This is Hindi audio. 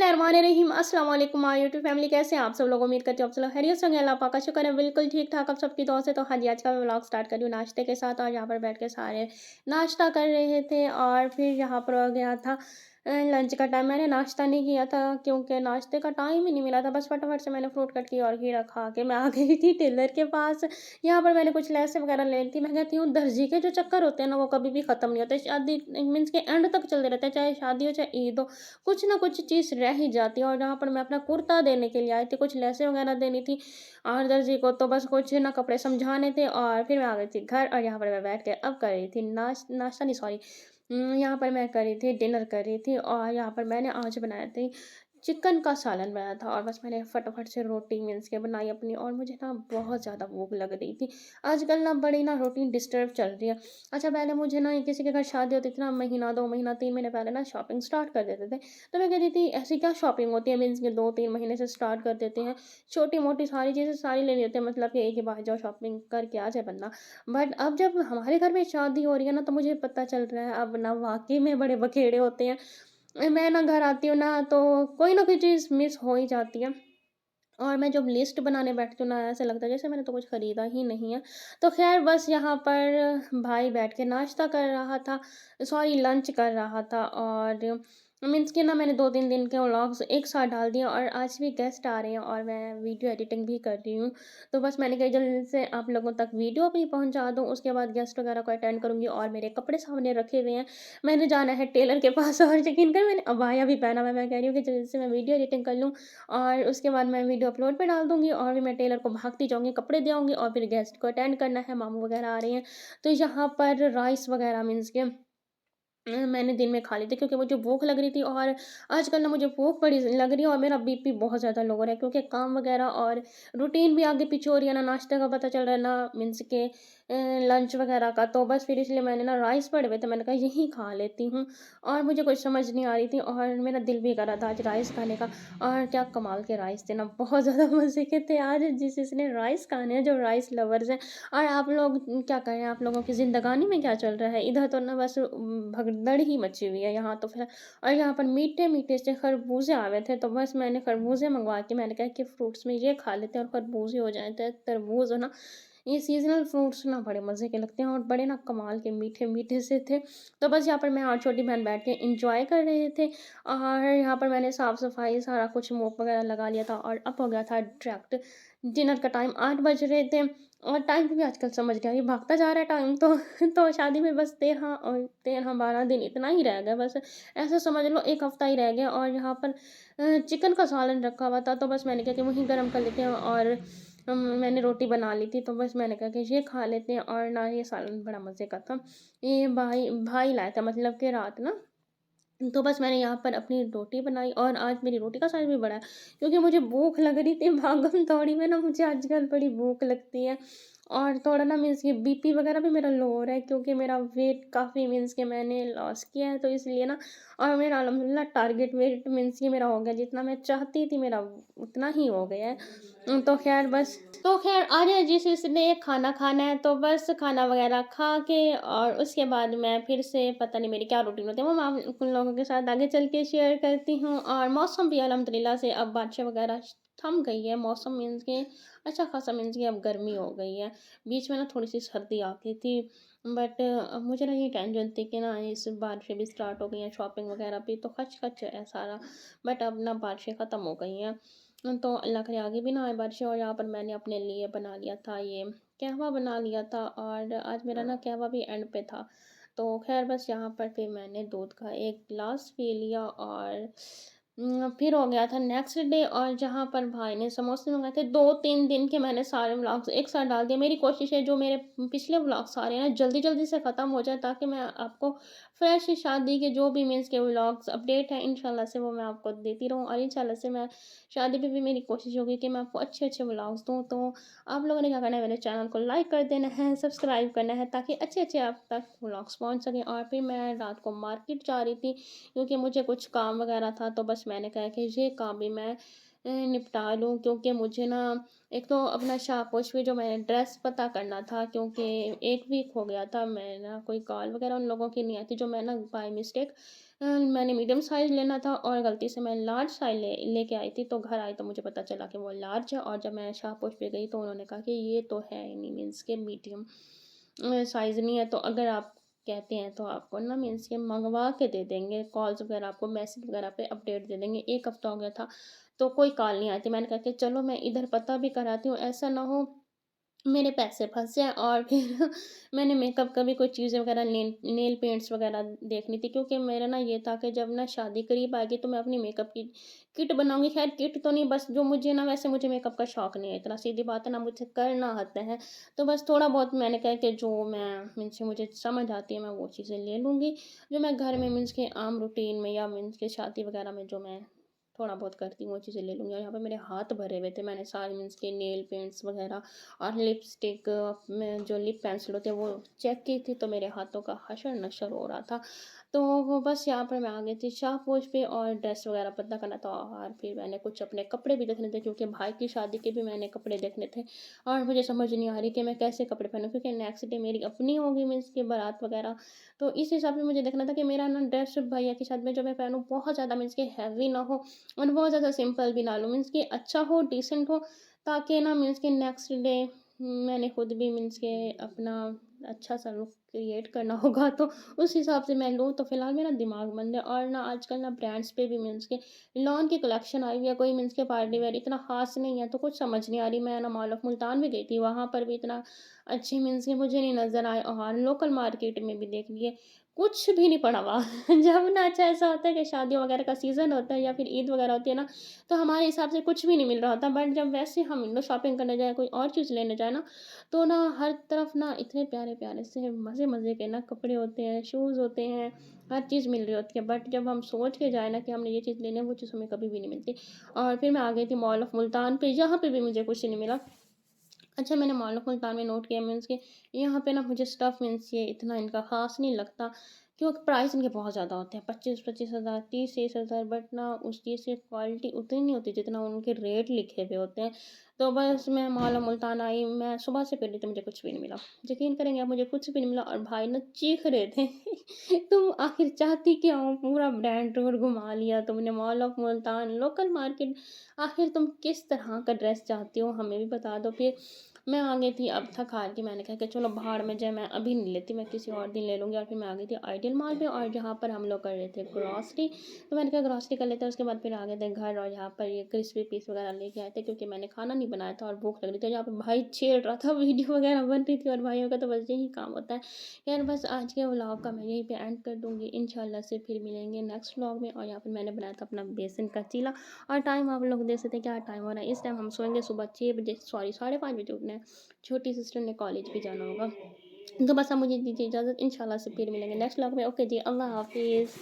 बिस्मिल्लाहिर्रहमानिर्रहीम। अस्सलाम वालेकुम माय यूट्यूब फैमिली, कैसे हैं आप सब लोग? उम्मीद करती हूँ आप सब लोग खैरियत से होंगे। अल्लाह पाक का शुक्र है बिल्कुल ठीक ठाक आप सबकी दुआ से। तो हाँ जी, आज का मैं व्लॉग स्टार्ट कर रही हूँ नाश्ते के साथ, और यहाँ पर बैठ के सारे नाश्ता कर रहे थे। और फिर यहाँ पर हो गया था लंच का टाइम। मैंने नाश्ता नहीं किया था क्योंकि नाश्ते का टाइम ही नहीं मिला था। बस फटाफट से मैंने फ्रूट कट किया और खीरा खा के मैं आ गई थी टेलर के पास। यहाँ पर मैंने कुछ लेसें वगैरह ले ली थी। मैं कहती हूँ दर्जी के जो चक्कर होते हैं ना, वो कभी भी ख़त्म नहीं होते। शादी मीन्स के एंड तक चलते रहते हैं, चाहे शादी हो चाहे ईद हो, कुछ ना कुछ चीज़ रह ही जाती है। और जहाँ पर मैं अपना कुर्ता देने के लिए आई थी, कुछ लेसें वगैरह देनी थी और दर्जी को, तो बस कुछ ना कपड़े समझाने थे। और फिर मैं आ गई थी घर, और यहाँ पर मैं बैठ के अब कर रही थी नाश्ता नहीं, सॉरी, यहाँ पर मैं कर रही थी डिनर कर रही थी। और यहाँ पर मैंने आज बनाया थी चिकन का सालन बनाया था, और बस मैंने फटाफट से रोटी मीन्स के बनाई अपनी। और मुझे ना बहुत ज़्यादा भूख लग रही थी। आजकल ना बड़ी ना रूटीन डिस्टर्ब चल रही है। अच्छा, पहले मुझे ना किसी के घर शादी होती थी ना, महीना 2 महीना 3 महीने पहले ना शॉपिंग स्टार्ट कर देते थे। तो मैं कहती थी ऐसी क्या शॉपिंग होती है, मीन्स के 2-3 महीने से स्टार्ट कर देते हैं। छोटी-मोटी सारी चीज़ें सारी लेनी होती है, मतलब कि एक ही बार जाओ शॉपिंग करके आ जाए बंदा। बट अब जब हमारे घर में शादी हो रही है ना, तो मुझे पता चल रहा है अब ना वाक़ई में बड़े बखेड़े होते हैं। मैं ना घर आती हूँ ना, तो कोई ना कोई चीज़ मिस हो ही जाती है। और मैं जब लिस्ट बनाने बैठती हूँ ना, ऐसा लगता है जैसे मैंने तो कुछ खरीदा ही नहीं है। तो ख़ैर बस यहाँ पर भाई बैठ के नाश्ता कर रहा था, सॉरी लंच कर रहा था। और मीन्स कि ना मैंने 2-3 दिन के व्लॉग्स एक साथ डाल दिए, और आज भी गेस्ट आ रहे हैं और मैं वीडियो एडिटिंग भी कर रही हूँ। तो बस मैंने कहा जल्दी से आप लोगों तक वीडियो अपनी पहुँचा दूँ, उसके बाद गेस्ट वगैरह को अटेंड करूँगी। और मेरे कपड़े सामने रखे हुए हैं, मैंने जाना है टेलर के पास। और यकीन करें मैंने अबाया भी पहना हुआ है। मैं कह रही हूँ कि जल्दी से मैं वीडियो एडिटिंग कर लूँ, और उसके बाद मैं वीडियो अपलोड पे डाल दूँगी। और भी मैं टेलर को भागती जाऊँगी, कपड़े दे आऊँगी, और फिर गेस्ट को अटेंड करना है, मामू वगैरह आ रहे हैं। तो यहाँ पर राइस वगैरह मीन्स के मैंने दिन में खा ली थी क्योंकि मुझे भूख लग रही थी। और आजकल ना मुझे भूख बड़ी लग रही है, और मेरा बीपी बहुत ज़्यादा लो हो रहा है क्योंकि काम वगैरह और रूटीन भी आगे पीछे हो रही है, ना नाश्ते का पता चल रहा है ना मीन्स के लंच वगैरह का। तो बस फिर इसलिए मैंने ना राइस पड़े हुए थे, मैंने कहा यही खा लेती हूँ। और मुझे कुछ समझ नहीं आ रही थी, और मेरा दिल भी कर रहा था आज राइस खाने का। और क्या कमाल के राइस थे ना, बहुत ज़्यादा मज़े के थे। आज जिसने राइस खाने हैं, जो राइस लवर्स हैं। और आप लोग क्या करें, आप लोगों की ज़िंदगानी में क्या चल रहा है? इधर तो ना बस भगदड़ ही मची हुई है यहाँ तो फिर। और यहाँ पर मीठे-मीठे से खरबूजे आ रहे थे, तो बस मैंने खरबूजे मँगवा के मैंने कहा कि फ्रूट्स में ये खा लेते हैं और खरबूजे हो जाएँ। त तरबूज हो ना, ये सीज़नल फ्रूट्स ना बड़े मज़े के लगते हैं, और बड़े ना कमाल के मीठे-मीठे से थे। तो बस यहाँ पर मैं और छोटी बहन बैठ के एन्जॉय कर रहे थे। और यहाँ पर मैंने साफ-सफाई सारा कुछ मोप वगैरह लगा लिया था, और अब हो गया था डायरेक्ट डिनर का टाइम। 8 बज रहे थे, और टाइम की भी आजकल समझ नहीं आ रही, भागता जा रहा है टाइम तो। तो शादी में बस 13-12 दिन इतना ही रह गया बस। ऐसा समझ लो 1 हफ्ता ही रह गया। और यहाँ पर चिकन का सालन रखा हुआ था, तो बस मैंने कहा कि वही गरम कर लेते हैं। और मैंने रोटी बना ली थी, तो बस मैंने कहा कि ये खा लेते हैं। और ना ये सालन बड़ा मज़े का था। ये भाई भाई लाया था, मतलब कि रात ना। तो बस मैंने यहाँ पर अपनी रोटी बनाई, और आज मेरी रोटी का साइज़ भी बड़ा है क्योंकि मुझे भूख लग रही थी। भागम-दौड़ी में ना मुझे आजकल बड़ी भूख लगती है। और थोड़ा ना मीन्स कि बीपी वगैरह भी मेरा लो हो रहा है क्योंकि मेरा वेट काफ़ी मीन्स कि मैंने लॉस किया है, तो इसलिए ना। और मेरा अल्हम्दुलिल्लाह टारगेट वेट मीन्स कि मेरा हो गया, जितना मैं चाहती थी मेरा उतना ही हो गया है। तो ख़ैर बस, तो ख़ैर आज जिसने खाना खाना है, तो बस खाना वग़ैरह खा के, और उसके बाद मैं फिर से पता नहीं मेरी क्या रूटीन होती है, वो मैं आप उन लोगों के साथ आगे चल के शेयर करती हूँ। और मौसम भी अल्हम्दुलिल्लाह से अब बारिशें वग़ैरह थम गई है। मौसम मीन्स के अच्छा ख़ासा मीन्स कि अब गर्मी हो गई है। बीच में ना थोड़ी-सी सर्दी आती थी, बट अब मुझे ना ये टेंशन थी कि ना इस बारिशें भी स्टार्ट हो गई हैं, शॉपिंग वग़ैरह भी तो खच-खच है सारा। बट अब ना बारिशें ख़त्म हो गई हैं। तो अल्लाह करे आगे भी ना आए बारिशें। और यहाँ पर मैंने अपने लिए बना लिया था ये कहवा बना लिया था, और आज मेरा ना कहवा भी एंड पे था। तो ख़ैर बस यहाँ पर फिर मैंने दूध का 1 गिलास पी लिया, और फिर हो गया था नेक्स्ट डे। और जहाँ पर भाई ने समोसे मँगाए थे, 2-3 दिन के मैंने सारे व्लॉग्स एक साथ डाल दिए। मेरी कोशिश है जो मेरे पिछले व्लॉग्स आ रहे हैं ना, जल्दी-जल्दी से ख़त्म हो जाए, ताकि मैं आपको फ्रेश शादी के जो भी मीन्स के व्लॉग्स अपडेट हैं इंशाल्लाह से वो मैं आपको देती रहूँ। और इंशाल्लाह से मैं शादी पे भी मेरी कोशिश होगी कि मैं आपको अच्छे-अच्छे व्लॉग्स दूँ। तो आप लोगों ने क्या करना है, मेरे चैनल को लाइक कर देना है, सब्सक्राइब करना है, ताकि अच्छे-अच्छे आप तक व्लॉग्स पहुँच सकें। और फिर मैं रात को मार्केट जा रही थी क्योंकि मुझे कुछ काम वगैरह था, तो बस मैंने कहा कि ये काम भी मैं निपटा लूँ, क्योंकि मुझे ना एक तो अपना शापोश भी जो मैंने ड्रेस पता करना था, क्योंकि 1 वीक हो गया था, मैं ना कोई कॉल वगैरह उन लोगों की नहीं आई थी जो मैं ना बाय मिस्टेक मैंने मीडियम साइज़ लेना था और गलती से मैं लार्ज साइज़ लेके आई थी, तो घर आई तो मुझे पता चला कि वो लार्ज है, और जब मैं शाहपुर पे गई तो उन्होंने कहा कि ये तो है ही नहीं, मीन्स के मीडियम साइज़ नहीं है, तो अगर आप कहते हैं तो आपको ना मीन्स के मँगवा के दे देंगे, कॉल्स वगैरह आपको मैसेज वगैरह पे अपडेट दे देंगे। 1 हफ़्ता हो गया था, तो कोई कॉल नहीं आई थी। मैंने कहा कि चलो मैं इधर पता भी कराती हूँ, ऐसा ना हो मेरे पैसे फँस जाएँ, और फिर मैंने मेकअप का भी कोई चीज़ें वग़ैरह, नेल पेंट्स वग़ैरह देखनी थी, क्योंकि मेरा ना ये था कि जब ना शादी करीब आएगी तो मैं अपनी मेकअप की किट बनाऊँगी। ख़ैर किट तो नहीं, बस जो मुझे ना, वैसे मुझे मेकअप का शौक नहीं है इतना, सीधी बात है, ना मुझे करना आता है। तो बस थोड़ा बहुत मैंने कहा कि जो मैं मीन्स के मुझे समझ आती है मैं वो चीज़ें ले लूँगी। जो मैं घर में मीन्स के आम रूटीन में या मीन्स के शादी वग़ैरह में जो मैं थोड़ा बहुत करती हूँ वो चीज़ें ले लूँगी। और यहाँ पे मेरे हाथ भरे हुए थे, मैंने सारे मीन्स के नेल पेंट्स वग़ैरह और लिपस्टिक में जो लिप पेंसिल होते हैं वो चेक की थी, तो मेरे हाथों का हशर-नशर हो रहा था। तो वो बस यहाँ पर मैं आ गई थी शाहपुर पे, और ड्रेस वग़ैरह पता करना था, और फिर मैंने कुछ अपने कपड़े भी देखने थे, क्योंकि भाई की शादी के भी मैंने कपड़े देखने थे, और मुझे समझ नहीं आ रही कि मैं कैसे कपड़े पहनूँ, क्योंकि नेक्स्ट डे मेरी अपनी होगी मीन्स की बारात वग़ैरह। तो इस हिसाब से मुझे देखना था कि मेरा ना ड्रेस भैया की शादी में जो मैं पहनूँ बहुत ज़्यादा मीन्स कि हैवी ना हो, और बहुत ज़्यादा सिंपल भी ना लूँ, मीन्स कि अच्छा हो, डिसेंट हो, ताकि ना मीन्स कि नेक्स्ट डे मैंने खुद भी मीन्स के अपना अच्छा-सा लुक क्रिएट करना होगा, तो उस हिसाब से मैं लूँ। तो फिलहाल मेरा दिमाग बंद है, और ना आजकल ना ब्रांड्स पे भी मीन्स के लॉन की कलेक्शन आई हुई है, कोई मीन्स के पार्टी वेयर इतना ख़ास नहीं है, तो कुछ समझ नहीं आ रही। मैं ना मॉल ऑफ मुल्तान भी गई थी, वहाँ पर भी इतना अच्छी मीन्स के मुझे नहीं नज़र आए, और लोकल मार्केट में भी देख लिए, कुछ भी नहीं पड़ा हुआ। जब ना अच्छा ऐसा होता है कि शादियों वगैरह का सीज़न होता है या फिर ईद वगैरह होती है ना, तो हमारे हिसाब से कुछ भी नहीं मिल रहा होता। बट जब वैसे हम विंडो शॉपिंग करने जाएँ, कोई और चीज़ लेने जाएँ ना, तो ना हर तरफ ना इतने प्यारे-प्यारे से मज़े-मज़े के ना कपड़े होते हैं, शूज़ होते हैं, हर चीज़ मिल रही होती है। बट जब हम सोच के जाएँ ना कि हमने ये चीज़ लेनी है, वो चीज़ हमें कभी भी नहीं मिलती। और फिर मैं आ गई थी मॉल ऑफ मुल्तान पे, यहाँ पे भी मुझे कुछ नहीं मिला। अच्छा, मैंने मॉल ऑफ मुल्तान में नोट किया मीन्स कि यहाँ पे ना मुझे स्टफ़ मीन्स ये इतना इनका ख़ास नहीं लगता, क्योंकि प्राइस इनके बहुत ज़्यादा होते हैं, 25-25 हज़ार, 30-30 हज़ार, बट ना उस चीज़ की क्वालिटी उतनी नहीं होती जितना उनके रेट लिखे हुए होते हैं। तो बस मैं मॉल ऑफ मुल्तान आई, मैं सुबह से फिर रही थी, मुझे कुछ भी नहीं मिला। यकीन करेंगे आप, मुझे कुछ भी नहीं मिला, और भाई ना चीख रहे थे तुम आखिर चाहती क्या हो? पूरा ब्रांड टूर घुमा लिया तुमने, mall of Multan, local market, आखिर तुम किस तरह का ड्रेस चाहती हो हमें भी बता दो। फिर मैं आ गई थी, अब थक हार के मैंने कहा कि चलो भाड़ में जाए, मैं अभी नहीं लेती, मैं किसी और दिन ले लूँगी। और फिर मैं आ गई थी आइडियल मॉल पे, और जहाँ पर हम लोग कर रहे थे ग्रॉसरी, तो मैंने कहा ग्रॉसरी कर लेते हैं। उसके बाद फिर आ गए थे घर, और यहाँ पर ये क्रिस्पी पीस वगैरह लेके आए थे, क्योंकि मैंने खाना नहीं बनाया था और भूख लग रही थी। यहाँ पे भाई छेड़ रहा था, वीडियो वगैरह बन रही थी, और भाइयों का तो बस यही काम होता है। यार बस आज के व्लॉग का मैं यहीं पे एंड कर दूँगी। इंशाल्लाह से फिर मिलेंगे नेक्स्ट व्लॉग में। और यहाँ पर मैंने बनाया था अपना बेसन का चीला, और टाइम आप लोग देख सकते हैं क्या टाइम हो रहा है। इस टाइम हम सोएंगे, सुबह 6 बजे, सॉरी 5:30 बजे उठना है। छोटी सिस्टर ने कॉलेज भी जाना होगा। तो बस अब मुझे दीजिए इजाज़त, इंशाल्लाह से फिर मिलेंगे नेक्स्ट व्लॉग में। ओके जी, अल्लाह हाफ़िज़।